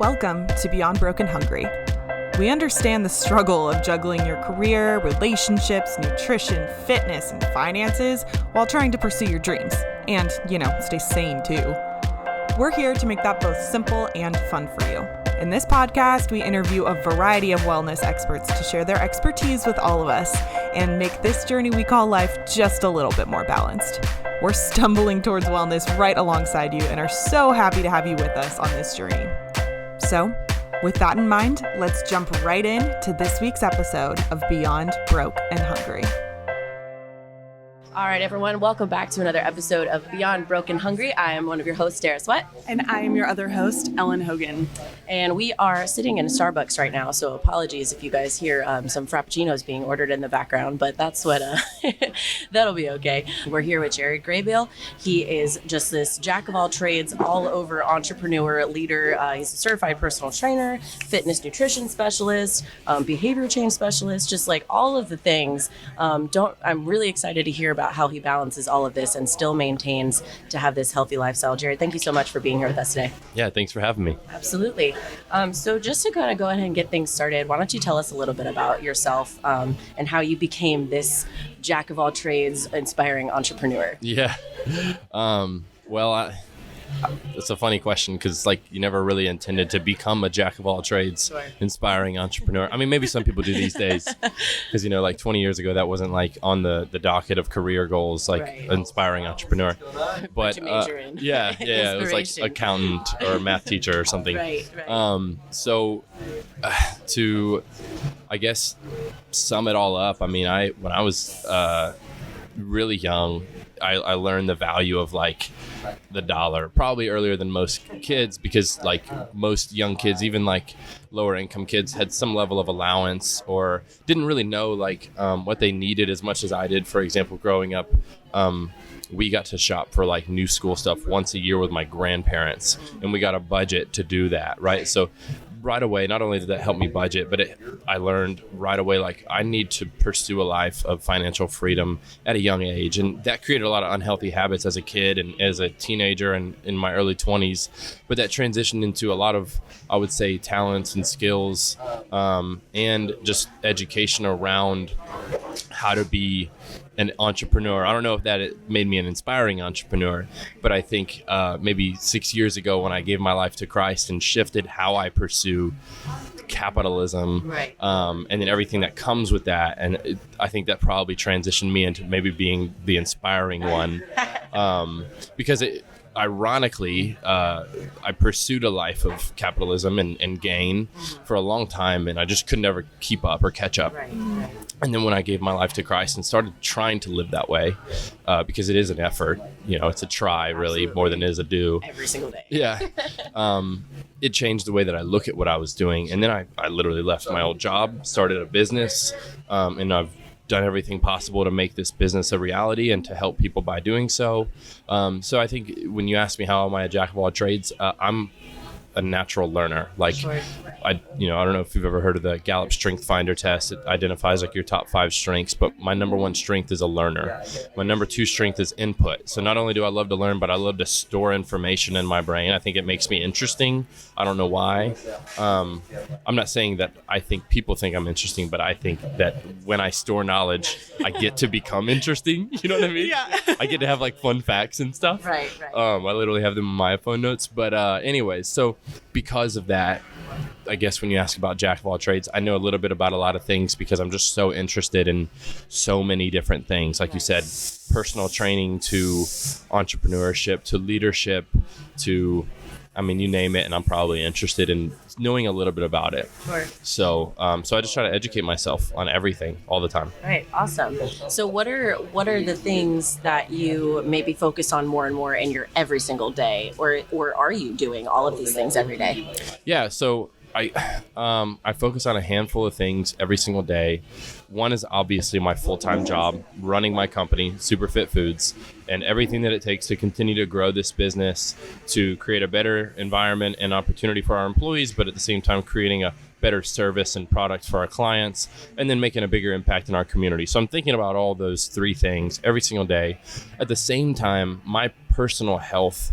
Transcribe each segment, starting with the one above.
Welcome to Beyond Broken Hungry. We understand the struggle of juggling your career, relationships, nutrition, fitness, and finances while trying to pursue your dreams. And, stay sane too. We're here to make that both simple and fun for you. In this podcast, we interview a variety of wellness experts to share their expertise with all of us and make this journey we call life just a little bit more balanced. We're stumbling towards wellness right alongside you and are so happy to have you with us on this journey. So, with that in mind, let's jump right in to this week's episode of Beyond Broke and Hungry. All right, everyone, welcome back to another episode of Beyond Broken Hungry. I am one of your hosts, Dara Sweat. And I am your other host, Ellen Hogan. And we are sitting in a Starbucks right now, so apologies if you guys hear some Frappuccinos being ordered in the background, but that's what, that'll be okay. We're here with Jared Graybeal. He is just this jack of all trades, all over entrepreneur, leader. He's a certified personal trainer, fitness nutrition specialist, behavior change specialist, just like all of the things. I'm really excited to hear about how he balances all of this and still maintains to have this healthy lifestyle. Jared, thank you so much for being here with us today. Yeah, thanks for having me. Absolutely. So just to kind of go ahead and get things started, why don't you tell us a little bit about yourself and how you became this jack of all trades, inspiring entrepreneur? Yeah. It's a funny question because you never really intended to become a jack of all trades, sure. Inspiring entrepreneur. I mean, maybe some people do these days because, 20 years ago, that wasn't on the docket of career goals, right. Inspiring entrepreneur. But yeah, it was like accountant or math teacher or something. Right. To, I guess, sum it all up, I mean, when I was really young, I learned the value of the dollar probably earlier than most kids because most young kids, even lower income kids, had some level of allowance or didn't really know what they needed as much as I did. For example, growing up, we got to shop for new school stuff once a year with my grandparents, and we got a budget to do that, right? So right away, not only did that help me budget, but I learned right away, I need to pursue a life of financial freedom at a young age. And that created a lot of unhealthy habits as a kid and as a teenager and in my early 20s. But that transitioned into a lot of, I would say, talents and skills and just education around how to be an entrepreneur. I don't know if it made me an inspiring entrepreneur, but I think maybe 6 years ago when I gave my life to Christ and shifted how I pursue capitalism, right. And then everything that comes with that. And I think that probably transitioned me into maybe being the inspiring one because ironically, I pursued a life of capitalism and gain for a long time, and I just could never keep up or catch up. Right. And then when I gave my life to Christ and started trying to live that way, because it is an effort, it's a try really. Absolutely. More than it is a do. Every single day. Yeah. It changed the way that I look at what I was doing. And then I literally left my old job, started a business, and I've done everything possible to make this business a reality and to help people by doing so. So I think when you ask me how am I a jack of all trades, I'm a natural learner. Sure. I don't know if you've ever heard of the Gallup Strength Finder test. It identifies your top 5 strengths, but my number 1 strength is a learner. My number 2 strength is input. So not only do I love to learn, but I love to store information in my brain. I think it makes me interesting. I don't know why. I'm not saying that I think people think I'm interesting, but I think that when I store knowledge, I get to become interesting. You know what I mean? Yeah. I get to have fun facts and stuff. Right. I literally have them in my iPhone notes. But anyways, so because of that, I guess when you ask about jack of all trades, I know a little bit about a lot of things because I'm just so interested in so many different things. Like you said, personal training to entrepreneurship to leadership to, you name it, and I'm probably interested in knowing a little bit about it. Sure. So I just try to educate myself on everything all the time. Right. Awesome. So what are the things that you maybe focus on more and more in your every single day, or are you doing all of these things every day? Yeah. So I focus on a handful of things every single day. One is obviously my full-time job, running my company, SuperFit Foods, and everything that it takes to continue to grow this business, to create a better environment and opportunity for our employees, but at the same time creating a better service and product for our clients, and then making a bigger impact in our community. So I'm thinking about all those 3 things every single day. At the same time, my personal health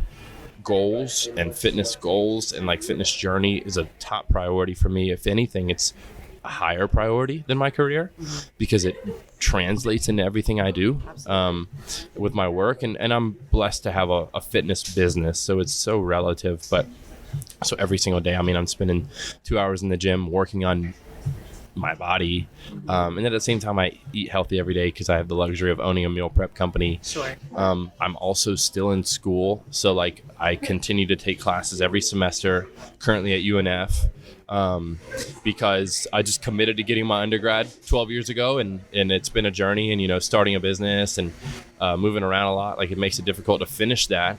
goals and fitness goals and like fitness journey is a top priority for me. If anything, it's a higher priority than my career because it translates into everything I do with my work. And I'm blessed to have a fitness business. So it's so relative. But so every single day, I mean, I'm spending 2 hours in the gym working on my body. And at the same time, I eat healthy every day because I have the luxury of owning a meal prep company. Sure. I'm also still in school. So like I continue to take classes every semester, currently at UNF. Because I just committed to getting my undergrad 12 years ago and it's been a journey and, you know, starting a business and moving around a lot, like it makes it difficult to finish that.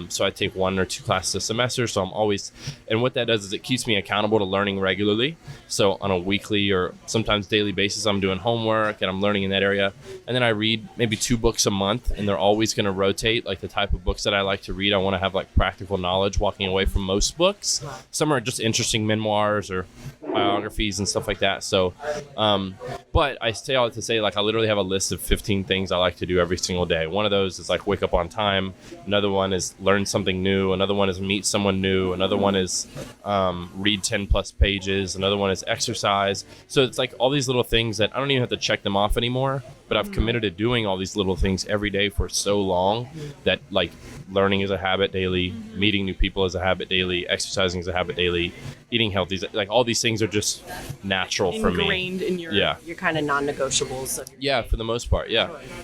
So I take 1 or 2 classes a semester. So I'm always, and what that does is it keeps me accountable to learning regularly. So on a weekly or sometimes daily basis, I'm doing homework and I'm learning in that area. And then I read maybe 2 books a month and they're always going to rotate like the type of books that I like to read. I want to have like practical knowledge walking away from most books. Some are just interesting memoirs or biographies and stuff like that. So, but I say all that to say, like, I literally have a list of 15 things I like to do every single day. One of those is like wake up on time. Another one is learn something new. Another one is meet someone new. Another one is read 10 plus pages. Another one is exercise. So it's like all these little things that I don't even have to check them off anymore, but I've committed to doing all these little things every day for so long that like learning is a habit daily, meeting new people is a habit daily, exercising is a habit daily, eating healthy, like all these things are just natural for me. Ingrained in your Your kind of non-negotiables of your day. For the most part,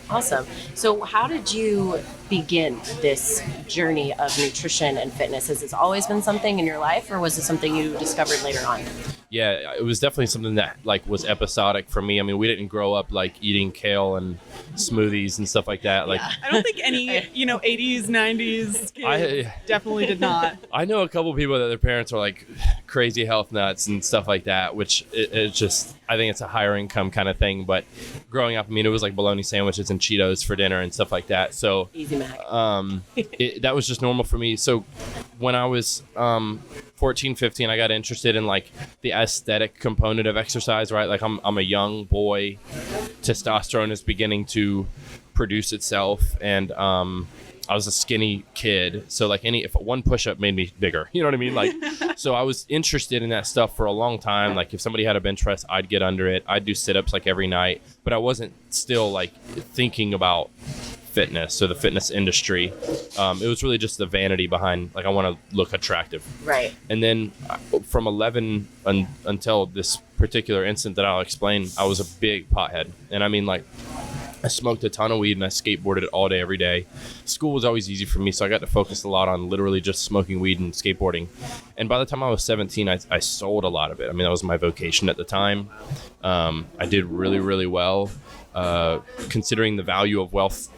Awesome. So how did you begin this journey of nutrition and fitness? Has this always been something in your life or was it something you discovered later on? Yeah, it was definitely something that like was episodic for me. I mean, we didn't grow up like eating kale and smoothies and stuff like that. Like, I don't think any, 80s, 90s kids definitely did not. I know a couple people that their parents are like crazy health nuts and stuff like that, which it's just, I think it's a higher income kind of thing. But growing up, I mean, it was like bologna sandwiches and Cheetos for dinner and stuff like that. So Easy Mac. that was just normal for me. So when I was 14, 15, I got interested in like the aesthetic component of exercise, right? Like I'm a young boy, testosterone is beginning to produce itself, and I was a skinny kid, so like if one push-up made me bigger, you know what I mean? Like, so I was interested in that stuff for a long time. Like if somebody had a bench press, I'd get under it. I'd do sit-ups like every night, but I wasn't still like thinking about fitness, so the fitness industry. It was really just the vanity behind like I want to look attractive. Right. And then from 11 until this particular instant that I'll explain, I was a big pothead. And I mean like I smoked a ton of weed and I skateboarded all day, every day. School was always easy for me, so I got to focus a lot on literally just smoking weed and skateboarding. And by the time I was 17, I sold a lot of it. I mean, that was my vocation at the time. I did really, really well. Considering the value of wealth,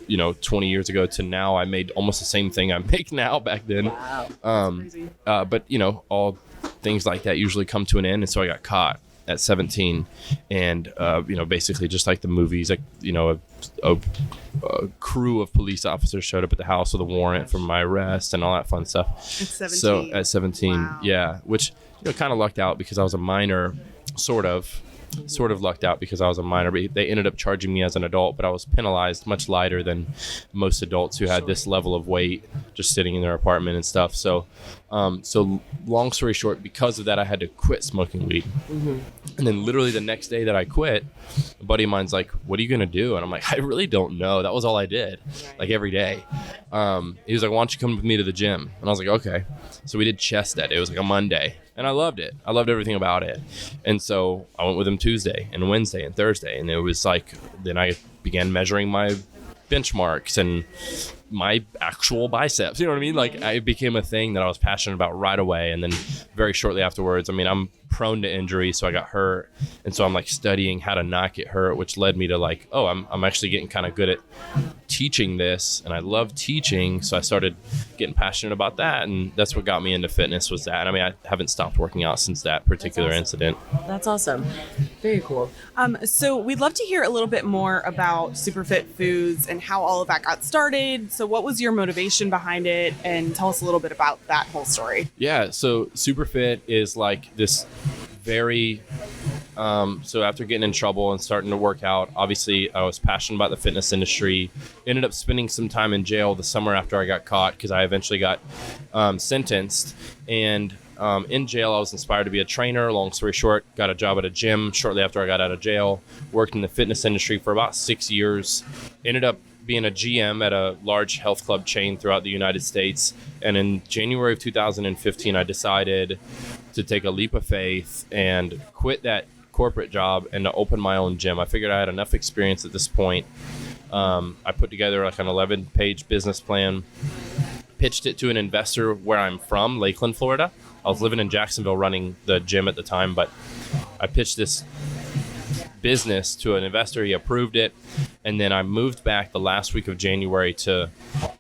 20 years ago to now, I made almost the same thing I make now back then. Wow. But, all things like that usually come to an end. And so I got caught at 17 and basically just like the movies, like a crew of police officers showed up at the house with a warrant for my arrest and all that fun stuff. At 17. So at 17, wow. Which kind of lucked out because I was a minor, sort of lucked out because I was a minor, but they ended up charging me as an adult, but I was penalized much lighter than most adults who had this level of weight just sitting in their apartment and stuff. So long story short, because of that, I had to quit smoking weed. Mm-hmm. And then literally the next day that I quit, a buddy of mine's like, "What are you going to do?" And I'm like, "I really don't know." That was all I did, like every day. He was like, "Why don't you come with me to the gym?" And I was like, "Okay." So we did chest that day. It was like a Monday. And I loved it. I loved everything about it. And so I went with him Tuesday and Wednesday and Thursday. And it was like, then I began measuring my benchmarks and my actual biceps. You know what I mean? Like it became a thing that I was passionate about right away. And then very shortly afterwards, I mean, I'm prone to injury, so I got hurt. And so I'm like studying how to not get hurt, which led me to like, oh, I'm actually getting kind of good at teaching this, and I love teaching. So I started getting passionate about that, and that's what got me into fitness was that. I mean, I haven't stopped working out since that particular incident. That's awesome. Very cool. So we'd love to hear a little bit more about SuperFit Foods and how all of that got started. So what was your motivation behind it? And tell us a little bit about that whole story. Yeah, so SuperFit is like this very So after getting in trouble and starting to work out, obviously I was passionate about the fitness industry. Ended up spending some time in jail the summer after I got caught because I eventually got sentenced. And in jail, I was inspired to be a trainer. Long story short, got a job at a gym shortly after I got out of jail. Worked in the fitness industry for about 6 years. Ended up being a GM at a large health club chain throughout the United States. And in January of 2015, I decided to take a leap of faith and quit that corporate job and to open my own gym. I figured I had enough experience at this point. I put together like an 11-page business plan, pitched it to an investor where I'm from, Lakeland, Florida. I was living in Jacksonville running the gym at the time, but I pitched this business to an investor. He approved it. And then I moved back the last week of January to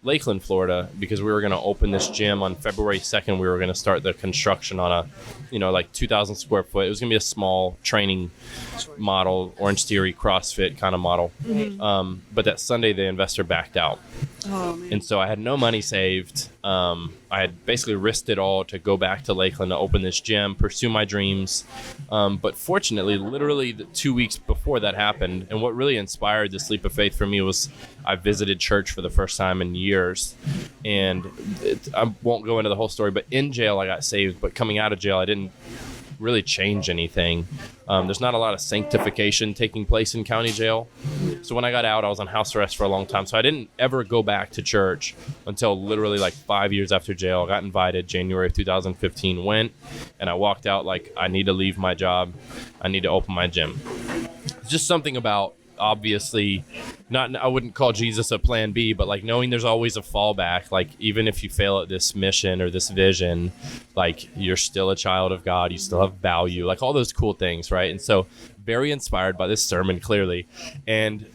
Lakeland, Florida, because we were going to open this gym on February 2nd. We were going to start the construction on a, like 2,000 square foot. It was going to be a small training model, Orange Theory, CrossFit kind of model. Mm-hmm. But that Sunday, the investor backed out. Oh, man. And so I had no money saved. I had basically risked it all to go back to Lakeland to open this gym, pursue my dreams. But fortunately, literally the 2 weeks before that happened, and what really inspired this leap of faith for me was I visited church for the first time in years. And I won't go into the whole story, but in jail I got saved. But coming out of jail, I didn't really change anything. There's not a lot of sanctification taking place in county jail. So when I got out, I was on house arrest for a long time. So I didn't ever go back to church until literally like 5 years after jail. I got invited January of 2015, went, and I walked out like, I need to leave my job. I need to open my gym. It's just something about, obviously, I wouldn't call Jesus a plan B, but like knowing there's always a fallback. Like even if you fail at this mission or this vision, like you're still a child of God, you still have value, like all those cool things, right? And so very inspired by this sermon, clearly, and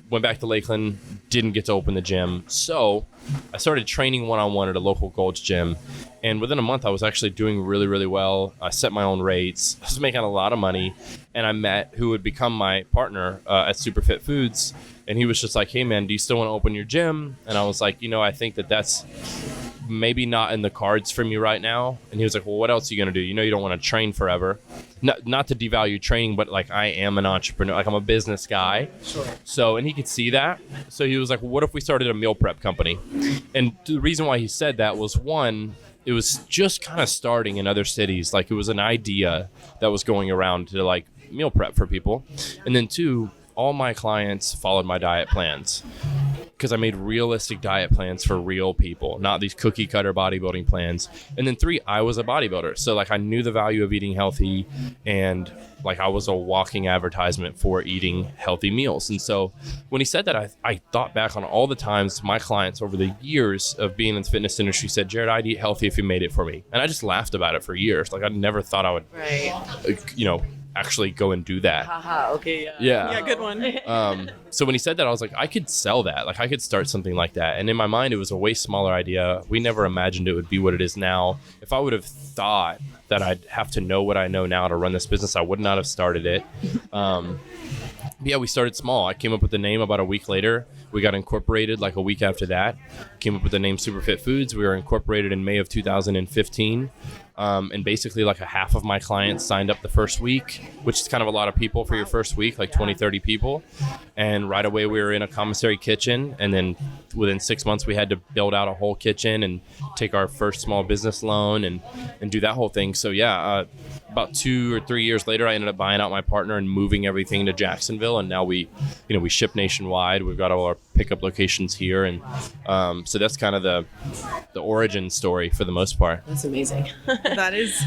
went back to Lakeland, didn't get to open the gym. So I started training one-on-one at a local Gold's gym. And within a month, I was actually doing really, really well. I set my own rates. I was making a lot of money. And I met who would become my partner at SuperFit Foods. And he was just like, hey, man, do you still want to open your gym? And I was like, I think that's maybe not in the cards for me right now. And he was like, well, what else are you going to do? You don't want to train forever. Not to devalue training, but like I am an entrepreneur. Like I'm a business guy. Sure. So, and he could see that. So he was like, well, what if we started a meal prep company? And the reason why he said that was, one, it was just kind of starting in other cities. Like it was an idea that was going around to like meal prep for people. And then two, all my clients followed my diet plans because I made realistic diet plans for real people, not these cookie cutter bodybuilding plans. And then three, I was a bodybuilder. So like I knew the value of eating healthy, and like I was a walking advertisement for eating healthy meals. And so when he said that, I thought back on all the times my clients over the years of being in the fitness industry said, Jared, I'd eat healthy if you made it for me. And I just laughed about it for years. Like I never thought I would, actually go and do that. Okay, yeah. Yeah, good one. So when he said that, I was like, I could sell that. Like I could start something like that. And in my mind, it was a way smaller idea. We never imagined it would be what it is now. If I would have thought that I'd have to know what I know now to run this business, I would not have started it. Yeah, we started small. I came up with the name about a week later. We got incorporated like a week after that. Came up with the name SuperFit Foods. We were incorporated in May of 2015. And basically like a half of my clients signed up the first week, which is kind of a lot of people for your first week, like 20, 30 people. And right away we were in a commissary kitchen. And then within 6 months, we had to build out a whole kitchen and take our first small business loan and do that whole thing. So yeah, about 2 or 3 years later, I ended up buying out my partner and moving everything to Jacksonville. And now we ship nationwide. We've got all our pickup locations here. And so that's kind of the origin story for the most part. That's amazing. That is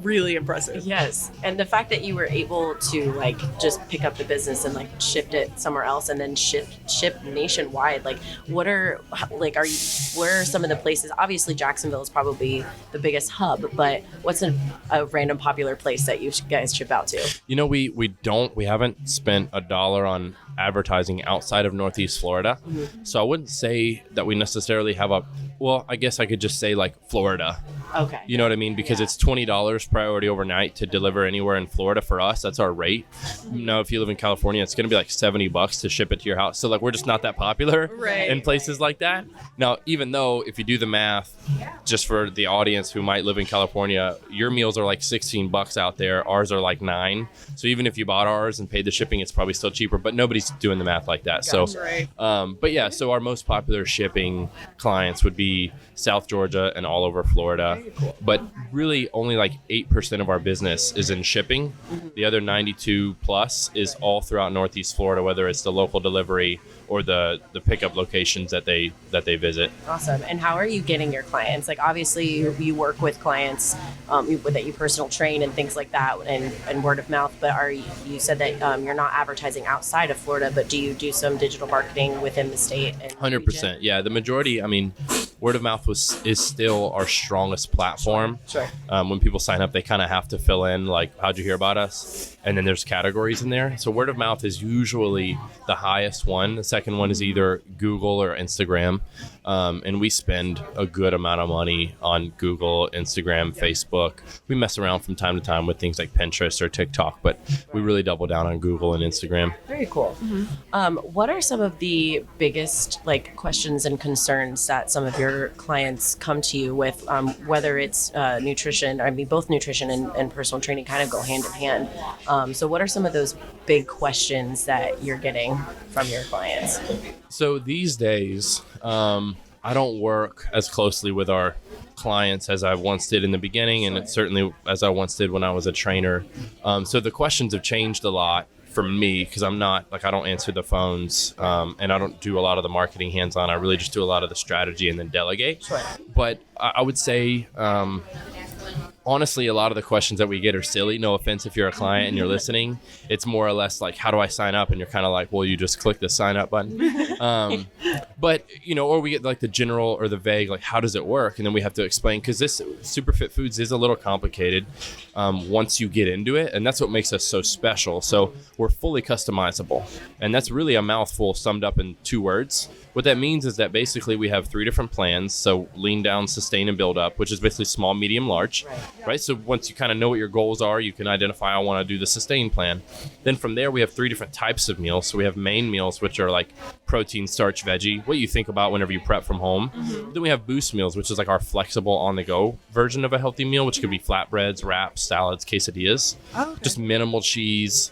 really impressive. Yes. And the fact that you were able to like just pick up the business and like shift it somewhere else and then ship nationwide, like what are some of the places? Obviously Jacksonville is probably the biggest hub, but what's a random popular place that you guys ship out to? We haven't spent $1 advertising outside of Northeast Florida. So I wouldn't say that we necessarily have I guess I could just say like Florida. Okay. You know what I mean? Because it's $20 priority overnight to deliver anywhere in Florida for us. That's our rate. Now, if you live in California, it's going to be like $70 to ship it to your house. So like we're just not that popular in places like that. Now, even though if you do the math, just for the audience who might live in California, your meals are like $16 out there. Ours are like $9. So even if you bought ours and paid the shipping, it's probably still cheaper. But nobody's doing the math like that. So, but yeah, so our most popular shipping clients would be South Georgia and all over Florida. But really only like 8% of our business is in shipping. The other 92 plus is all throughout Northeast Florida, whether it's the local delivery or the pickup locations that they visit. Awesome. And how are you getting your clients? Like obviously you work with clients that you personal train and things like that and word of mouth, but you said that you're not advertising outside of Florida, but do you do some digital marketing within the state? And 100%. region? Yeah. The majority, I mean, word of mouth is still our strongest platform. Sure. When people sign up, they kind of have to fill in like, how'd you hear about us? And then there's categories in there. So word of mouth is usually the highest one. The second one is either Google or Instagram. And we spend a good amount of money on Google, Instagram, Facebook. We mess around from time to time with things like Pinterest or TikTok, but we really double down on Google and Instagram. Very cool. What are some of the biggest like questions and concerns that some of your clients come to you with, whether it's nutrition? I mean, both nutrition and personal training kind of go hand in hand. So what are some of those big questions that you're getting from your clients? So these days, I don't work as closely with our clients as I once did in the beginning, and it's certainly as I once did when I was a trainer. So the questions have changed a lot for me because I don't answer the phones, and I don't do a lot of the marketing hands-on. I really just do a lot of the strategy and then delegate. Sure. But I would say, honestly, a lot of the questions that we get are silly. No offense if you're a client and you're listening. It's more or less like, how do I sign up? And you're kind of like, well, you just click the sign up button. But, or we get like the general or the vague, like, how does it work? And then we have to explain, because this SuperFit Foods is a little complicated once you get into it. And that's what makes us so special. So we're fully customizable. And that's really a mouthful summed up in 2 words. What that means is that basically we have 3 different plans. So lean down, sustain, and build up, which is basically small, medium, large. Right? So once you kind of know what your goals are, you can identify, I want to do the sustain plan. Then from there, we have 3 different types of meals. So we have main meals, which are like protein, starch, veggie, what you think about whenever you prep from home. Then we have boost meals, which is like our flexible on-the-go version of a healthy meal, which could be flatbreads, wraps, salads, quesadillas. Just minimal cheese,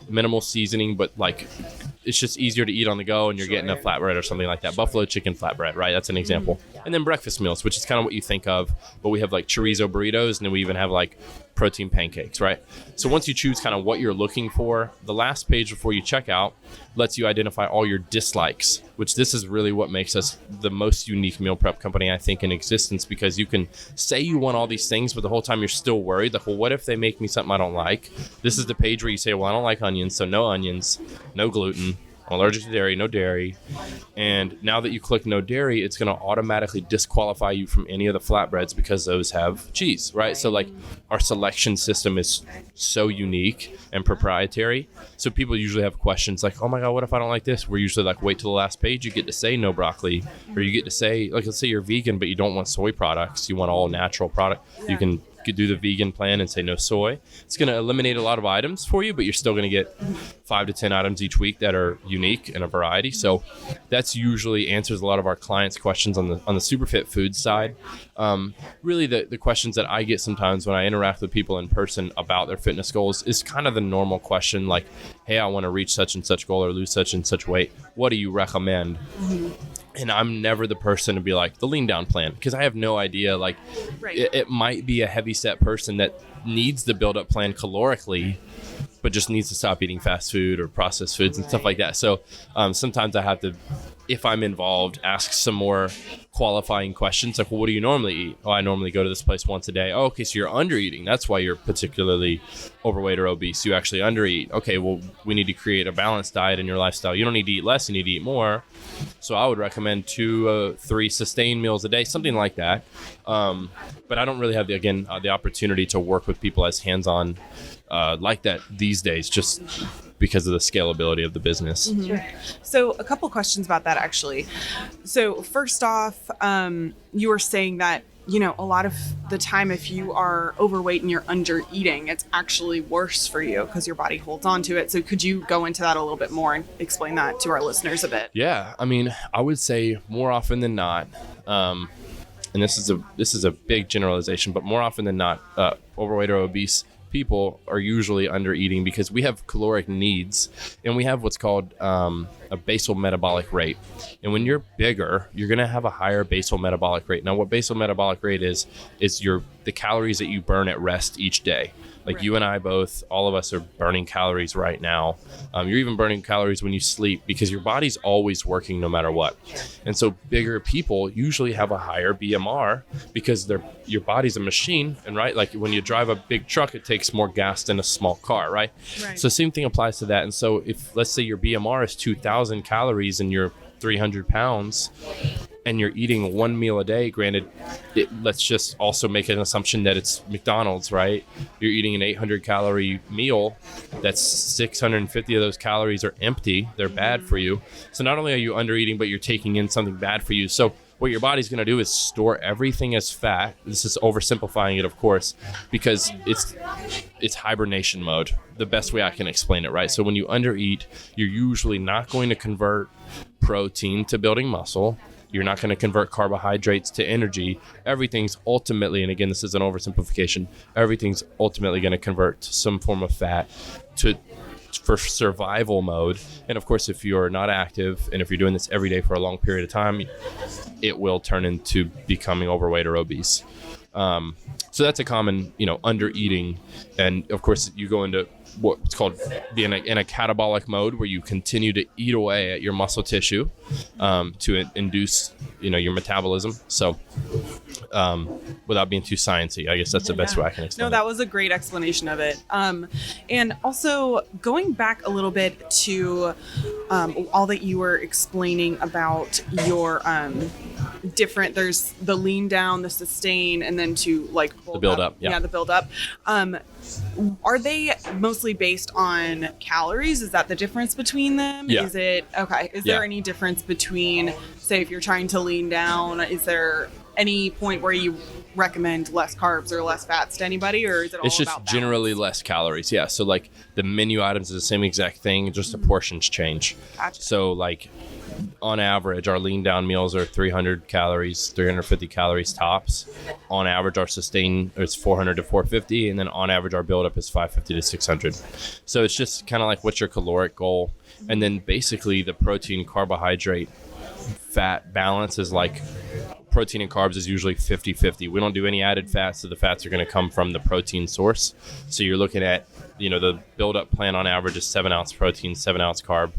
minimal seasoning, but like it's just easier to eat on the go, and you're getting a flatbread or something like that. Buffalo chicken flatbread, right? That's an example. And then breakfast meals, which is kind of what you think of, but we have like chorizo burritos, and then we even have like protein pancakes, right? So once you choose kind of what you're looking for, the last page before you check out lets you identify all your dislikes, which this is really what makes us the most unique meal prep company, I think, in existence, because you can say you want all these things, but the whole time you're still worried, like, well, what if they make me something I don't like? This is the page where you say, well, I don't like onions, so no onions, no gluten, I'm allergic to dairy, no dairy. And now that you click no dairy, it's going to automatically disqualify you from any of the flatbreads because those have cheese, right? So like our selection system is so unique and proprietary. So people usually have questions like, oh my God, what if I don't like this? We're usually like, wait till the last page. You get to say no broccoli, or you get to say, like, let's say you're vegan, but you don't want soy products. You want all natural product. You can do the vegan plan and say no soy. It's going to eliminate a lot of items for you, but you're still going to get 5 to 10 items each week that are unique and a variety. So that's usually answers a lot of our clients' questions on the SuperFit Foods side. Really the questions that I get sometimes when I interact with people in person about their fitness goals is kind of the normal question, like, hey, I want to reach such and such goal or lose such and such weight. What do you recommend? And I'm never the person to be like, the lean down plan, because I have no idea. Like, it might be a heavy set person that needs the build up plan calorically, but just needs to stop eating fast food or processed foods and stuff like that. So sometimes I have to, if I'm involved, ask some more qualifying questions like, well, what do you normally eat? Oh, I normally go to this place once a day. Oh, okay, so you're under eating. That's why you're particularly overweight or obese. You actually under eat. Okay, well, we need to create a balanced diet in your lifestyle. You don't need to eat less, you need to eat more. So I would recommend 2, 3 sustained meals a day, something like that. But I don't really have the opportunity to work with people as hands-on like that these days, just because of the scalability of the business. So a couple questions about that, actually. So first off, you were saying that, a lot of the time, if you are overweight and you're under eating, it's actually worse for you because your body holds on to it. So could you go into that a little bit more and explain that to our listeners a bit? Yeah. I mean, I would say more often than not, and this is a big generalization, but more often than not, overweight or obese people are usually under eating because we have caloric needs and we have what's called a basal metabolic rate. And when you're bigger, you're going to have a higher basal metabolic rate. Now, what basal metabolic rate is the calories that you burn at rest each day. Like you and I both, all of us are burning calories right now. You're even burning calories when you sleep because your body's always working no matter what. And so bigger people usually have a higher BMR because your body's a machine. And right, like when you drive a big truck, it takes more gas than a small car, right? So same thing applies to that. And so if, let's say your BMR is 2,000 calories and you're 300 pounds, and you're eating one meal a day, granted, let's just also make an assumption that it's McDonald's, right? You're eating an 800 calorie meal. That's 650 of those calories are empty. They're bad for you. So not only are you under eating, but you're taking in something bad for you. So what your body's going to do is store everything as fat. This is oversimplifying it, of course, because it's hibernation mode. The best way I can explain it, right? So when you undereat, you're usually not going to convert protein to building muscle. You're not going to convert carbohydrates to energy. Everything's ultimately, and again, this is an oversimplification, everything's ultimately going to convert to some form of fat for survival mode. And of course, if you're not active and if you're doing this every day for a long period of time, it will turn into becoming overweight or obese. So that's a common, under eating. And of course, you go into what's called being in a catabolic mode, where you continue to eat away at your muscle tissue to induce, your metabolism. So without being too sciencey, I guess that's the best way I can explain it. No, that was a great explanation of it. And also going back a little bit to all that you were explaining about your different, there's the lean down, the sustain, and then to like the build up. Yeah, the build up. Are they mostly based on calories? Is that the difference between them? Yeah. Is it okay? Is there any difference between, say, if you're trying to lean down, is there any point where you recommend less carbs or less fats to anybody, or is it all it's just about balance? Generally less calories? Yeah. So like the menu items is the same exact thing, just the portions change. Gotcha. So like on average, our lean down meals are 300 calories, 350 calories tops. On average, our sustain is 400 to 450, and then on average, our build up is 550 to 600. So it's just kind of like, what's your caloric goal? And then basically the protein, carbohydrate, fat balance is like protein and carbs is usually 50-50. We don't do any added fats, so the fats are going to come from the protein source. So you're looking at, the build-up plan on average is 7-ounce protein, 7-ounce carb,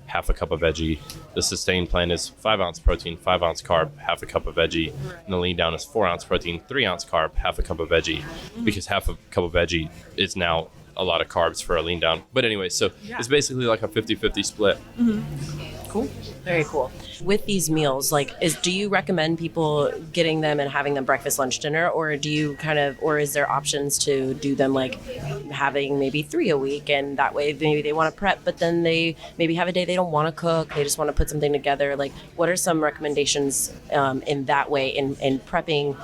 half a cup of veggie. The sustain plan is 5-ounce protein, 5-ounce carb, half a cup of veggie. And the lean down is 4-ounce protein, 3-ounce carb, half a cup of veggie. Because half a cup of veggie is now a lot of carbs for a lean down. But anyway, so it's basically like a 50-50 split. Cool. Very cool. With these meals, do you recommend people getting them and having them breakfast, lunch, dinner, or or is there options to do them like having maybe 3 a week, and that way maybe they want to prep, but then they maybe have a day they don't want to cook, they just want to put something together? Like, what are some recommendations in that way in prepping,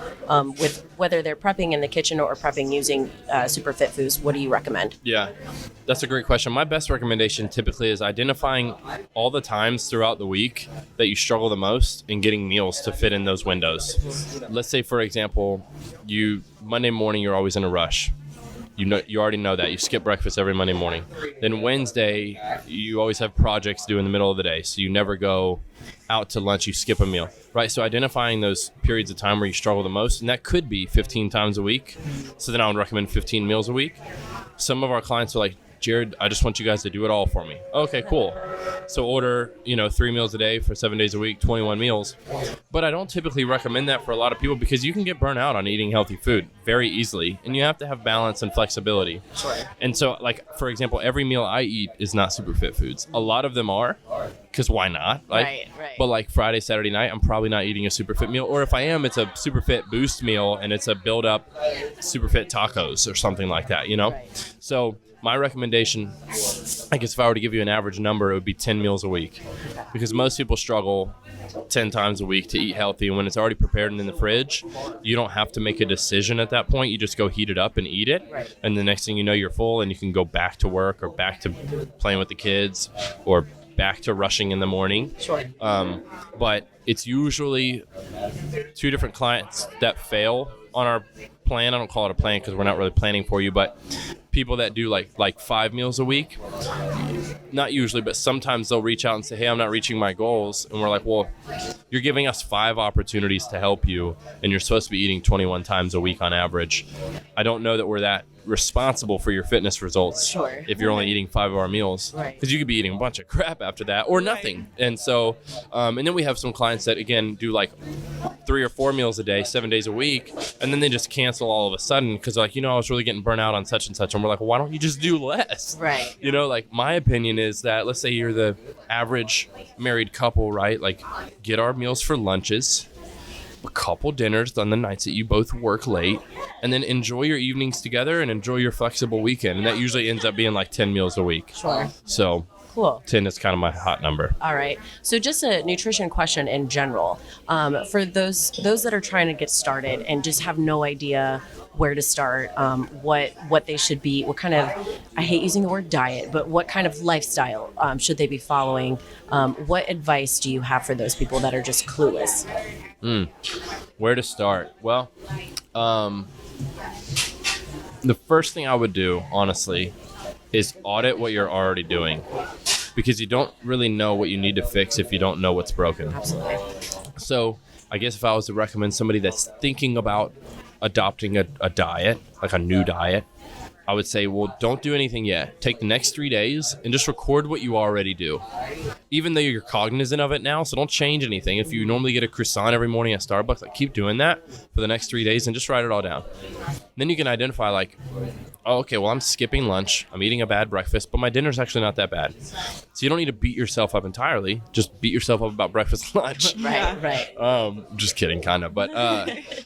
with whether they're prepping in the kitchen or prepping using SuperFit Foods? What do you recommend? Yeah, that's a great question. My best recommendation typically is identifying all the times throughout the week that you struggle the most and getting meals to fit in those windows. Let's say, for example, Monday morning, you're always in a rush. You already know that. You skip breakfast every Monday morning. Then Wednesday, you always have projects due in the middle of the day, so you never go out to lunch, you skip a meal, right? So identifying those periods of time where you struggle the most, and that could be 15 times a week. So then I would recommend 15 meals a week. Some of our clients are like, Jared, I just want you guys to do it all for me. Okay, cool. So order, 3 meals a day for 7 days a week, 21 meals. But I don't typically recommend that for a lot of people because you can get burnt out on eating healthy food very easily, and you have to have balance and flexibility. Sure. And so, for example, every meal I eat is not SuperFit Foods. A lot of them are, because why not? Right. But Friday, Saturday night, I'm probably not eating a SuperFit meal. Or if I am, it's a SuperFit Boost meal, and it's a build-up SuperFit tacos or something like that, Right. So my recommendation, I guess if I were to give you an average number, it would be 10 meals a week, because most people struggle 10 times a week to eat healthy. And when it's already prepared and in the fridge, you don't have to make a decision at that point. You just go heat it up and eat it. Right. And the next thing you know, you're full and you can go back to work or back to playing with the kids or back to rushing in the morning. Sure. But it's usually 2 different clients that fail on our plan. I don't call it a plan because we're not really planning for you, but people that do like 5 meals a week, not usually, but sometimes they'll reach out and say, hey, I'm not reaching my goals. And we're like, well, you're giving us 5 opportunities to help you, and you're supposed to be eating 21 times a week on average. I don't know that we're that responsible for your fitness results. Sure. If you're only eating 5 of our meals, right? Because you could be eating a bunch of crap after that or nothing. And so and then we have some clients that again do like 3 or 4 meals a day, 7 days a week, and then they just cancel all of a sudden because like, I was really getting burnt out on such and such, and we're like, well, why don't you just do less? Right. Like my opinion is that, let's say you're the average married couple, right? Like, get our meals for lunches, a couple dinners on the nights that you both work late, and then enjoy your evenings together and enjoy your flexible weekend. And that usually ends up being like 10 meals a week. Sure. So Cool. 10 is kind of my hot number. All right. So just a nutrition question in general. For those that are trying to get started and just have no idea where to start, what they should be, what kind of, I hate using the word diet, but what kind of lifestyle should they be following? What advice do you have for those people that are just clueless? Where to start? Well, the first thing I would do, honestly, is audit what you're already doing, because you don't really know what you need to fix if you don't know what's broken. Absolutely. So I guess if I was to recommend somebody that's thinking about adopting a diet, like a new diet, I would say, well, don't do anything yet. Take the next 3 days and just record what you already do, even though you're cognizant of it now. So don't change anything. If you normally get a croissant every morning at Starbucks, like keep doing that for the next 3 days and just write it all down. Then you can identify like, oh, okay, well, I'm skipping lunch. I'm eating a bad breakfast, but my dinner's actually not that bad. So you don't need to beat yourself up entirely. Just beat yourself up about breakfast and lunch. Right. Just kidding, kind of. But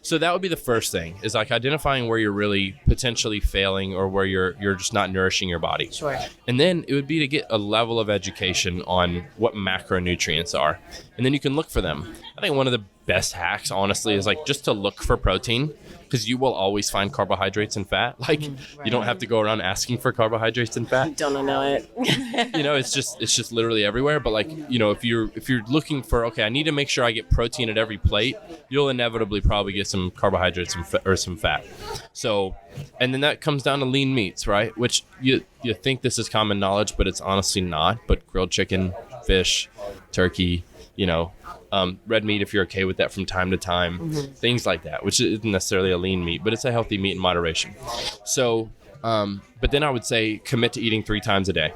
so that would be the first thing, is like identifying where you're really potentially failing or where you're just not nourishing your body. Sure. And then it would be to get a level of education on what macronutrients are. And then you can look for them. I think one of the best hacks, honestly, is like just to look for protein, because you will always find carbohydrates and fat. Like you don't have to go around asking for carbohydrates and fat. Don't know it. It's just literally everywhere. But like, if you're looking for, okay, I need to make sure I get protein at every plate, you'll inevitably probably get some carbohydrates or some fat. So, and then that comes down to lean meats, right? Which you think this is common knowledge, but it's honestly not. But grilled chicken, fish, turkey, red meat, if you're okay with that from time to time, things like that, which isn't necessarily a lean meat, but it's a healthy meat in moderation. So, but then I would say commit to eating 3 times a day.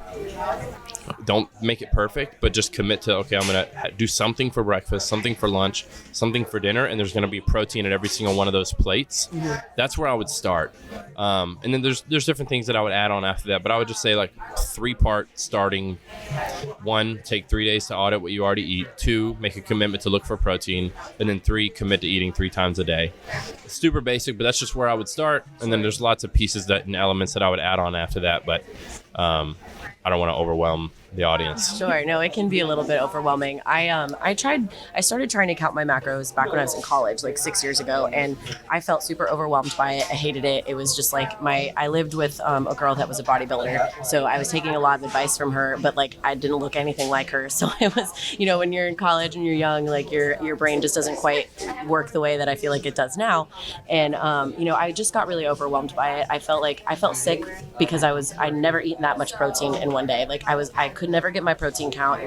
Don't make it perfect, but just commit to, okay, I'm going to do something for breakfast, something for lunch, something for dinner, and there's going to be protein at every single one of those plates. That's where I would start. And then there's different things that I would add on after that, but I would just say like 3-part starting. 1, take 3 days to audit what you already eat. 2, make a commitment to look for protein. And then 3, commit to eating 3 times a day. It's super basic, but that's just where I would start. And then there's lots of pieces and elements that I would add on after that, but I don't want to overwhelm the audience. Sure. No, it can be a little bit overwhelming. I started trying to count my macros back when I was in college, like 6 years ago, and I felt super overwhelmed by it. I hated it. It was just like I lived with a girl that was a bodybuilder, so I was taking a lot of advice from her, but like I didn't look anything like her. So it was, when you're in college and you're young, like your brain just doesn't quite work the way that I feel like it does now. And I just got really overwhelmed by it. I felt sick because I'd never eaten that much protein in one day. Like I could never get my protein count.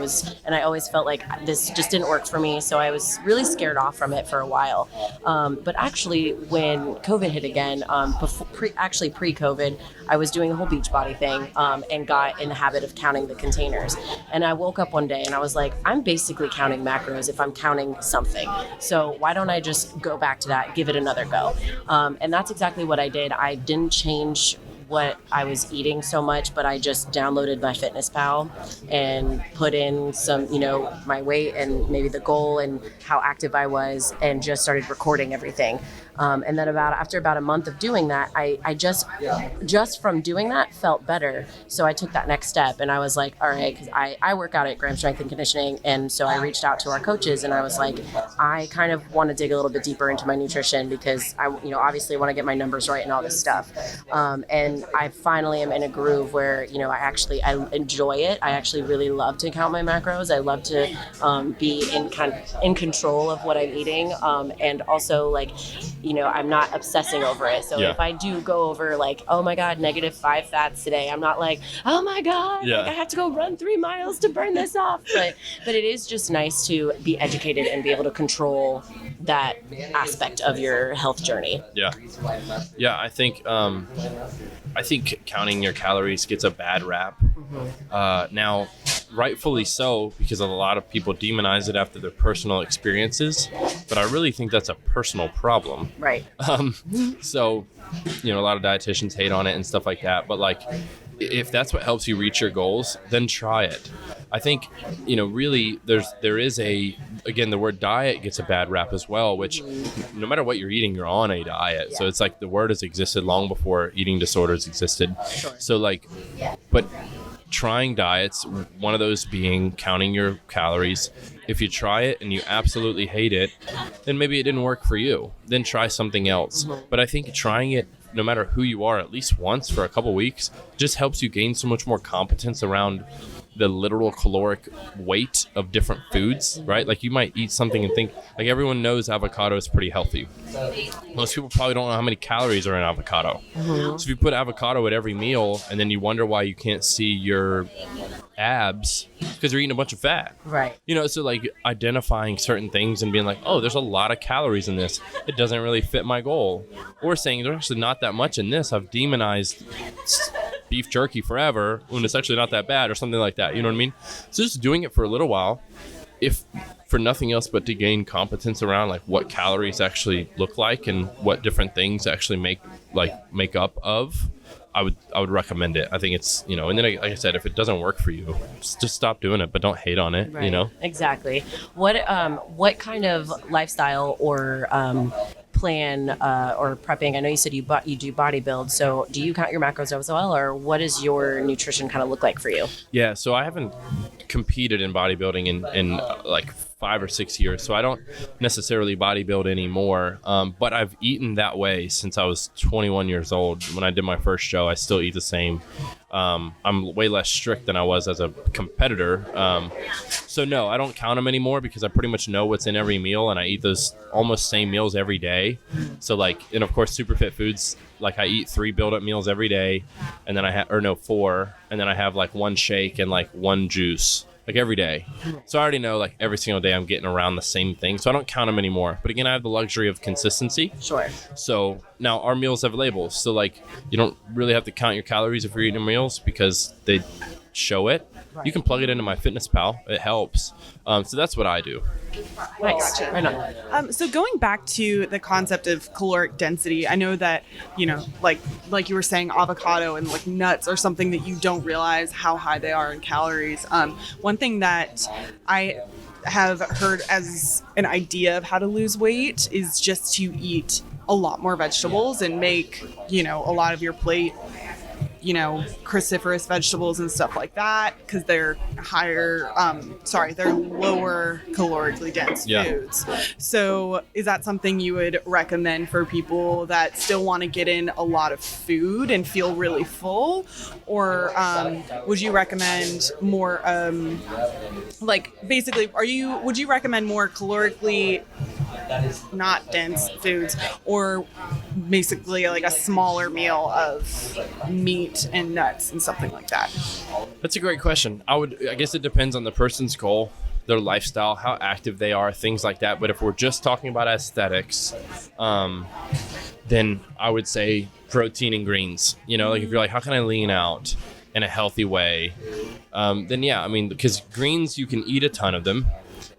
And I always felt like this just didn't work for me. So I was really scared off from it for a while. But actually, when COVID hit again, pre-COVID, I was doing the whole Beachbody thing and got in the habit of counting the containers. And I woke up one day and I was like, I'm basically counting macros if I'm counting something. So why don't I just go back to that, give it another go? And that's exactly what I did. I didn't change what I was eating so much, but I just downloaded MyFitnessPal and put in some, my weight and maybe the goal and how active I was, and just started recording everything. And then after about a month of doing that, I just from doing that felt better. So I took that next step, and I was like, all right, because I work out at Graham Strength and Conditioning, and so I reached out to our coaches, and I was like, I kind of want to dig a little bit deeper into my nutrition because I, obviously want to get my numbers right and all this stuff. And I finally am in a groove where, I enjoy it. I actually really love to count my macros. I love to be in control of what I'm eating, and also I'm not obsessing over it. So if I do go over oh my God, -5 fats today, I'm not like, oh my God, I have to go run 3 miles to burn this off. But it is just nice to be educated and be able to control that aspect of your health journey. Yeah. I think counting your calories gets a bad rap. Now, rightfully so, because a lot of people demonize it after their personal experiences, but I really think that's a personal problem. Right. So, a lot of dietitians hate on it and stuff like that, but if that's what helps you reach your goals, then try it. I think, really there is again, the word diet gets a bad rap as well, which no matter what you're eating, you're on a diet. Yeah. So it's the word has existed long before eating disorders existed. Sure. So but trying diets, one of those being counting your calories. If you try it and you absolutely hate it, then maybe it didn't work for you. Then try something else. But I think trying it, no matter who you are, at least once for a couple weeks, just helps you gain so much more competence around the literal caloric weight of different foods, right? You might eat something and think, everyone knows avocado is pretty healthy. Most people probably don't know how many calories are in avocado. So if you put avocado at every meal and then you wonder why you can't see your abs, because you're eating a bunch of fat. Right. So identifying certain things and being like, oh, there's a lot of calories in this. It doesn't really fit my goal. Or saying there's actually not that much in this. I've demonized beef jerky forever when it's actually not that bad, or something like that. You know what I mean? So just doing it for a little while, if for nothing else but to gain competence around what calories actually look like and what different things actually make up of, I would recommend it. I think it's, and then like I said, if it doesn't work for you, just stop doing it, but don't hate on it. Right. Exactly. What kind of lifestyle or plan or prepping? I know you said you do bodybuild, so do you count your macros as well, or what does your nutrition kind of look like for you? Yeah, so I haven't competed in bodybuilding in 5 or 6 years, so I don't necessarily bodybuild anymore, but I've eaten that way since I was 21 years old. When I did my first show, I still eat the same. I'm way less strict than I was as a competitor. So no, I don't count them anymore because I pretty much know what's in every meal, and I eat those almost same meals every day. So and of course SuperFit Foods, I eat 3 build-up meals every day, and then 4, and then I have 1 shake and 1 juice. Every day. So I already know every single day I'm getting around the same thing. So I don't count them anymore. But again, I have the luxury of consistency. Sure. So now our meals have labels. So you don't really have to count your calories if you're eating meals because they show it. Right. You can plug it into MyFitnessPal. It helps. So that's what I do. Nice. Gotcha. Right on. So going back to the concept of caloric density, I know that, like you were saying, avocado and nuts are something that you don't realize how high they are in calories. One thing that I have heard as an idea of how to lose weight is just to eat a lot more vegetables and make, a lot of your plate cruciferous vegetables and stuff like that, because they're they're lower calorically dense foods. So is that something you would recommend for people that still want to get in a lot of food and feel really full? Or would you recommend more, would you recommend more calorically not dense foods, or basically a smaller meal of meat and nuts and something like that? That's a great question. I guess it depends on the person's goal, their lifestyle, how active they are, things like that. But if we're just talking about aesthetics, then I would say protein and greens. If you're how can I lean out in a healthy way? Then because greens, you can eat a ton of them,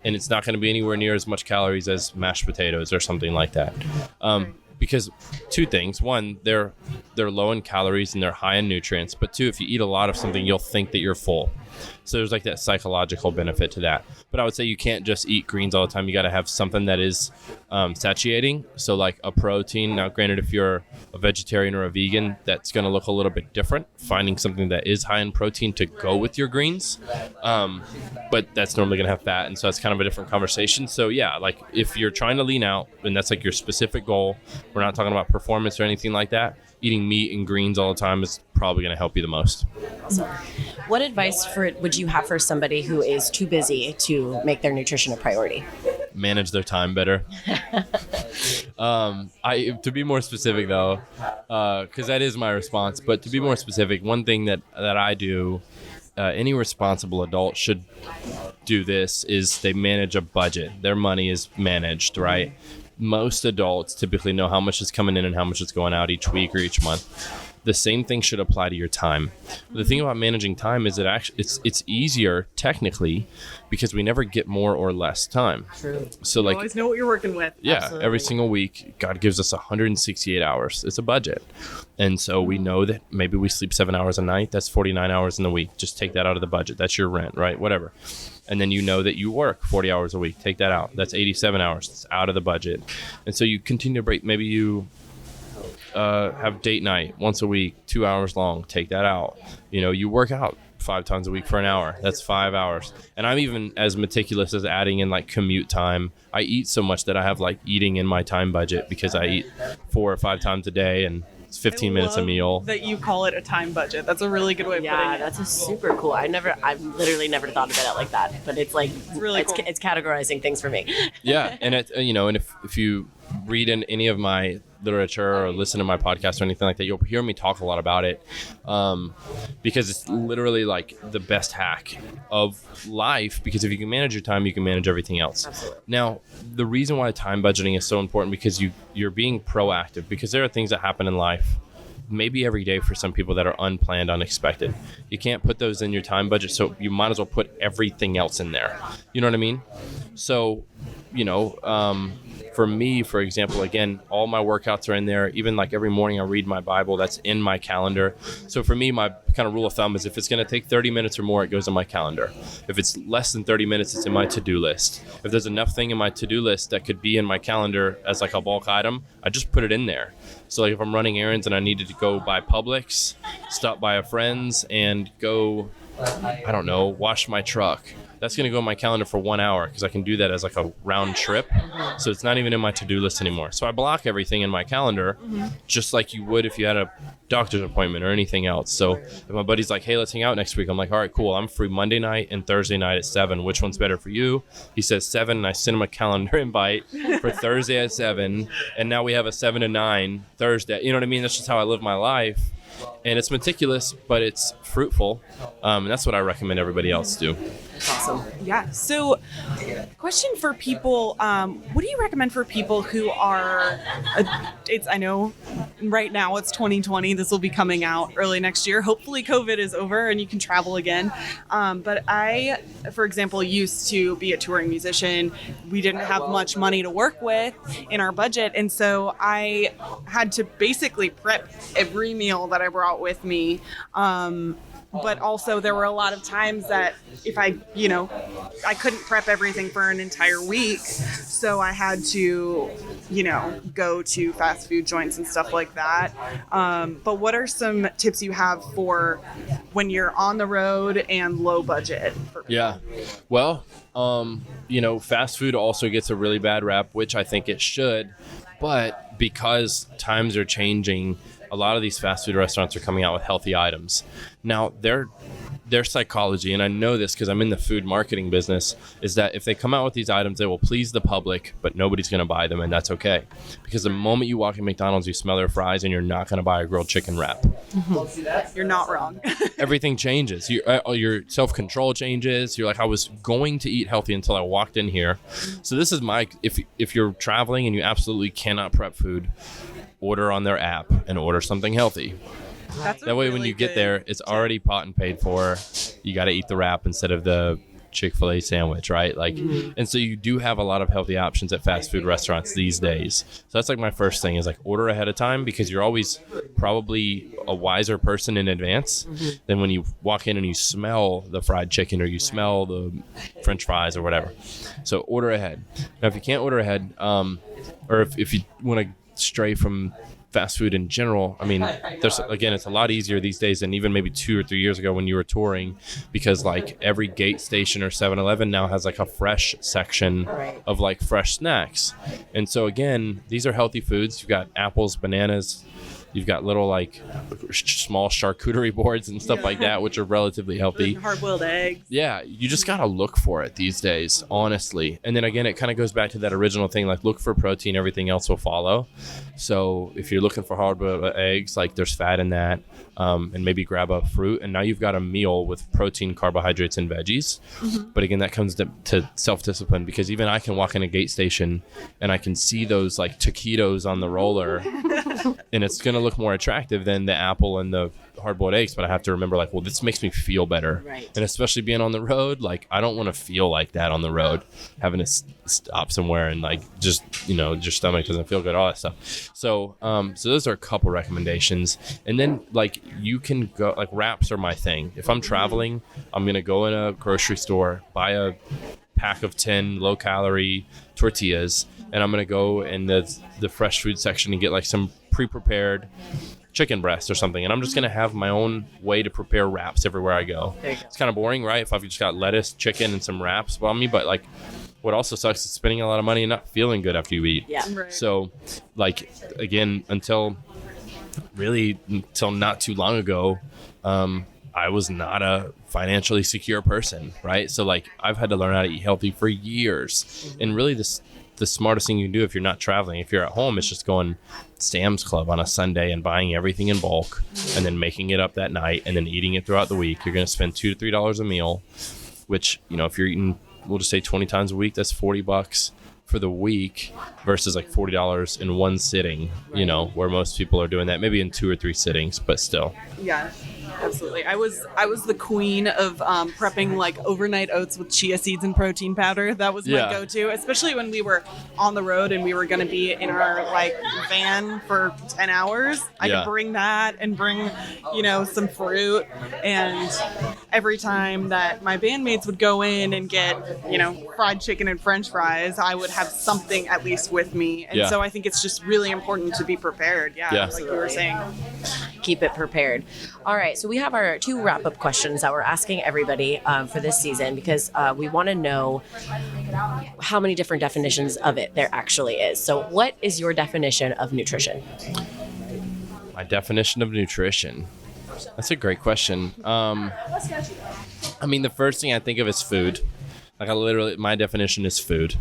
and it's not going to be anywhere near as much calories as mashed potatoes or something like that. Because 2 things. 1, they're low in calories and they're high in nutrients. But 2, if you eat a lot of something, you'll think that you're full. So there's like that psychological benefit to that. But I would say you can't just eat greens all the time. You got to have something that is satiating. So like a protein. Now, granted, if you're a vegetarian or a vegan, that's going to look a little bit different. Finding something that is high in protein to go with your greens. But that's normally going to have fat. And so it's kind of a different conversation. So yeah, like if you're trying to lean out and that's like your specific goal, we're not talking about performance or anything like that, eating meat and greens all the time is probably going to help you the most. What advice would you have for somebody who is too busy to make their nutrition a priority? Manage their time better. To be more specific though, because that is my response, but to be more specific, one thing that I do, any responsible adult should do this, is they manage a budget. Their money is managed, right? Most adults typically know how much is coming in and how much is going out each week or each month. The same thing should apply to your time. The thing about managing time is that it's easier technically because we never get more or less time. True. So You like always know what you're working with. yeah, Absolutely. every single week, God gives us 168 hours. It's a budget. And so we know that maybe we sleep 7 hours a night. That's 49 hours in the week. Just take that out of the budget. That's your rent, right? Whatever. And then you know that you work 40 hours a week. Take that out. That's 87 hours. It's out of the budget. And so you continue to break. Maybe you have date night once a week, 2 hours long. Take that out. You know, you work out 5 times a week for an hour. That's 5 hours. And I'm even as meticulous as adding in like commute time. I eat so much that I have like eating in my time budget because I eat 4 or 5 times a day and it's 15 minutes a meal. That you call it a time budget. That's a really good way of putting Yeah, it. that's a super cool. I've literally never thought of it like that. But it's like really cool. it's categorizing things for me. Yeah, and it, you know, and if you read in any of my literature or listen to my podcast or anything like that, you'll hear me talk a lot about it, because it's literally like the best hack of life. Because if you can manage your time, you can manage everything else. Absolutely. Now, the reason why time budgeting is so important, because you're being proactive, because there are things that happen in life maybe every day for some people that are unplanned, unexpected. You can't put those in your time budget, so you might as well put everything else in there. You know what I mean? So, you know, for me, for example, again, all my workouts are in there. Even like every morning I read my Bible, that's in my calendar. So for me, my kind of rule of thumb is if it's going to take 30 minutes or more, it goes in my calendar. If it's less than 30 minutes, it's in my to-do list. If there's enough thing in my to-do list that could be in my calendar as like a bulk item, I just put it in there. So like if I'm running errands and I needed to go by Publix, stop by a friend's and go, I don't know, wash my truck, that's going to go in my calendar for 1 hour because I can do that as like a round trip. So it's not even in my to-do list anymore. So I block everything in my calendar just like you would if you had a doctor's appointment or anything else. So if my buddy's like, hey, let's hang out next week, I'm like, all right, cool. I'm free Monday night and Thursday night at 7. Which one's better for you? He says 7, and I send him a calendar invite for Thursday at 7. And now we have a 7 to 9 Thursday. You know what I mean? That's just how I live my life. And it's meticulous, but it's fruitful. And that's what I recommend everybody else do. Awesome. Yeah. So, question for people: what do you recommend for people who are? I know right now it's 2020. This will be coming out early next year. Hopefully, COVID is over and you can travel again. But I, for example, used to be a touring musician. We didn't have much money to work with in our budget, and so I had to basically prep every meal that I brought with me. But also there were a lot of times that if I couldn't prep everything for an entire week. So I had to, go to fast food joints and stuff like that. But what are some tips you have for when you're on the road and low budget? Yeah. Well, fast food also gets a really bad rap, which I think it should. But because times are changing, a lot of these fast food restaurants are coming out with healthy items. Now, their psychology, and I know this because I'm in the food marketing business, is that if they come out with these items, they will please the public, but nobody's going to buy them, and that's okay. Because the moment you walk in McDonald's, you smell their fries, and you're not going to buy a grilled chicken wrap. Mm-hmm. You're not wrong. Everything changes. Your self-control changes. You're like, I was going to eat healthy until I walked in here. So this is if you're traveling and you absolutely cannot prep food, order on their app and order something healthy. That way, when you get there, it's already bought and paid for. You got to eat the wrap instead of the Chick-fil-A sandwich, right? Like, and so you do have a lot of healthy options at fast food restaurants these days. So that's like my first thing is like order ahead of time, because you're always probably a wiser person in advance than when you walk in and you smell the fried chicken or you smell the French fries or whatever. So order ahead. Now, if you can't order ahead, or if you want to stray from fast food in general, I mean, there's, again, it's a lot easier these days than even maybe 2 or 3 years ago when you were touring, because like every gate station or 7-Eleven now has like a fresh section of like fresh snacks. And so again, these are healthy foods. You've got apples, bananas, you've got little like small charcuterie boards and stuff like that, which are relatively healthy. Hard-boiled eggs. Yeah, you just got to look for it these days, honestly. And then again, it kind of goes back to that original thing, like look for protein, everything else will follow. So if you're looking for hard-boiled eggs, like there's fat in that, and maybe grab a fruit. And now you've got a meal with protein, carbohydrates, and veggies. But again, that comes to self-discipline, because even I can walk in a gate station and I can see those like taquitos on the roller and it's going to look more attractive than the apple and the hard-boiled eggs, but I have to remember like, well, this makes me feel better. Right. And especially being on the road, like I don't want to feel like that on the road, having to stop somewhere and like just, you know, your stomach doesn't feel good, all that stuff. So so those are a couple recommendations. And then like you can go, like wraps are my thing. If I'm traveling, I'm going to go in a grocery store, buy a pack of 10 low-calorie tortillas, and I'm going to go in the fresh food section and get like some pre-prepared chicken breast or something, and I'm just going to have my own way to prepare wraps everywhere I go. It's kind of boring, right? If I've just got lettuce, chicken, and some wraps on me, but like what also sucks is spending a lot of money and not feeling good after you eat. Yeah. Right. So like, again, until not too long ago, I was not a financially secure person, right? So like I've had to learn how to eat healthy for years. And really the smartest thing you can do if you're not traveling, if you're at home, is just going Sam's Club on a Sunday and buying everything in bulk and then making it up that night and then eating it throughout the week. You're going to spend $2 to $3 a meal, which, you know, if you're eating, we'll just say 20 times a week, that's $40 for the week versus like $40 in one sitting, you know, where most people are doing that maybe in 2 or 3 sittings, but still. Yeah, absolutely. I was the queen of prepping like overnight oats with chia seeds and protein powder. That was my go-to, especially when we were on the road and we were going to be in our like van for 10 hours. I could bring that and bring, you know, some fruit. And every time that my bandmates would go in and get, you know, fried chicken and French fries, I would have something at least with me. And so I think it's just really important to be prepared. Yeah. Like you were saying. Keep it prepared. All right, so we have our 2 wrap-up questions that we're asking everybody for this season, because we want to know how many different definitions of it there actually is. So what is your definition of nutrition? My definition of nutrition? That's a great question. I mean, the first thing I think of is food. Like my definition is food,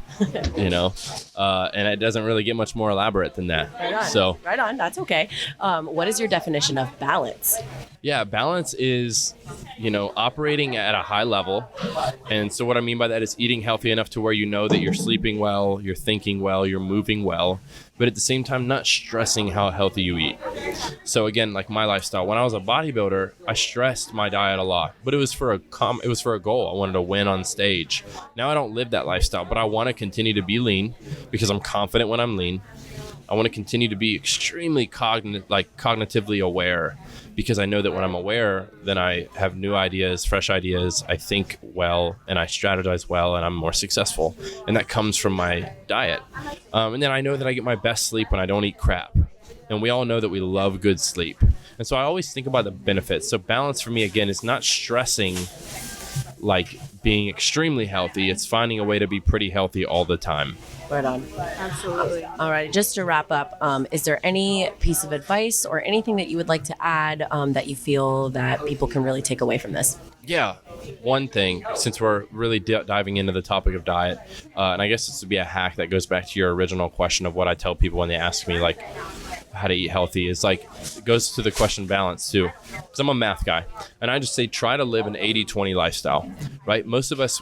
you know, and it doesn't really get much more elaborate than that. Right on. That's okay. What is your definition of balance? Yeah, balance is, you know, operating at a high level. And so what I mean by that is eating healthy enough to where you know that you're sleeping well, you're thinking well, you're moving well, but at the same time, not stressing how healthy you eat. So again, like my lifestyle, when I was a bodybuilder, I stressed my diet a lot, but it was for a goal. I wanted to win on stage. Now I don't live that lifestyle, but I want to continue to be lean because I'm confident when I'm lean. I want to continue to be extremely cognitively aware, because I know that when I'm aware, then I have new ideas, fresh ideas. I think well, and I strategize well, and I'm more successful. And that comes from my diet. And then I know that I get my best sleep when I don't eat crap. And we all know that we love good sleep. And so I always think about the benefits. So balance for me, again, is not stressing like being extremely healthy. It's finding a way to be pretty healthy all the time. Right on. Absolutely. All right, just to wrap up, is there any piece of advice or anything that you would like to add that you feel that people can really take away from this? Yeah, one thing, since we're really diving into the topic of diet, and I guess this would be a hack that goes back to your original question of what I tell people when they ask me, like, how to eat healthy is like, it goes to the question balance too. Because I'm a math guy. And I just say, try to live an 80-20 lifestyle, right? Most of us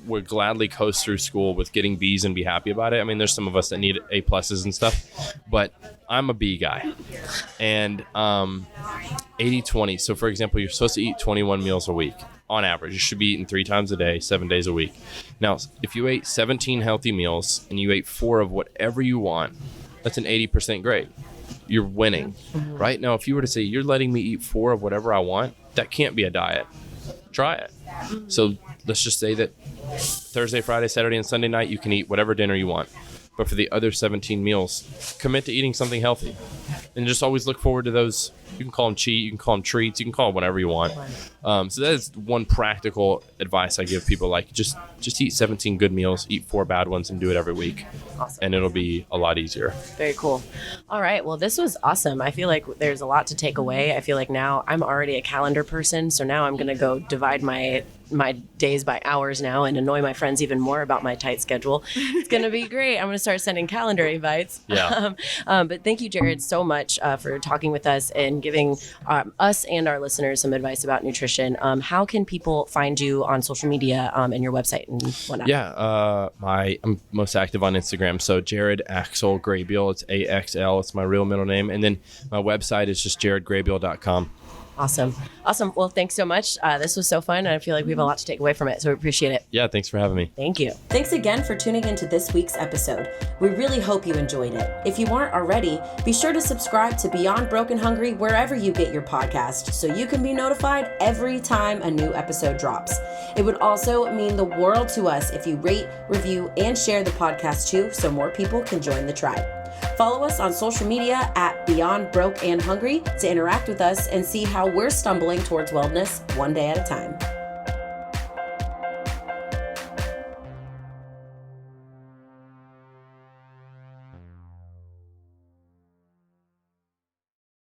would gladly coast through school with getting B's and be happy about it. I mean, there's some of us that need A pluses and stuff, but I'm a B guy. And 80-20. So for example, you're supposed to eat 21 meals a week. On average, you should be eating 3 times a day, 7 days a week. Now, if you ate 17 healthy meals and you ate 4 of whatever you want, that's an 80% grade. You're winning, right? Now, if you were to say, you're letting me eat 4 of whatever I want, that can't be a diet. Try it. So let's just say that Thursday, Friday, Saturday, and Sunday night, you can eat whatever dinner you want. But for the other 17 meals, commit to eating something healthy. And just always look forward to those. You can call them cheat, you can call them treats, you can call them whatever you want. So that is one practical advice I give people. Like, just eat 17 good meals, eat 4 bad ones, and do it every week. Awesome. And it'll be a lot easier. Very cool. All right. Well, this was awesome. I feel like there's a lot to take away. I feel like now I'm already a calendar person. So now I'm going to go divide my days by hours now and annoy my friends even more about my tight schedule. It's going to be great. I'm going to start sending calendar invites. Yeah. But thank you, Jared, so much for talking with us and giving us and our listeners some advice about nutrition. How can people find you on social media and your website and whatnot? Yeah. I'm most active on Instagram. So Jared Axel Graybeal. It's AXL. It's my real middle name. And then my website is just jaredgraybeal.com. Awesome. Well, thanks so much. This was so fun, and I feel like we have a lot to take away from it, so we appreciate it. Yeah, thanks for having me. Thank you. Thanks again for tuning into this week's episode. We really hope you enjoyed it. If you aren't already, be sure to subscribe to Beyond Broken Hungry wherever you get your podcast so you can be notified every time a new episode drops. It would also mean the world to us if you rate, review, and share the podcast too so more people can join the tribe. Follow us on social media at Beyond Broke and Hungry to interact with us and see how we're stumbling towards wellness one day at a time.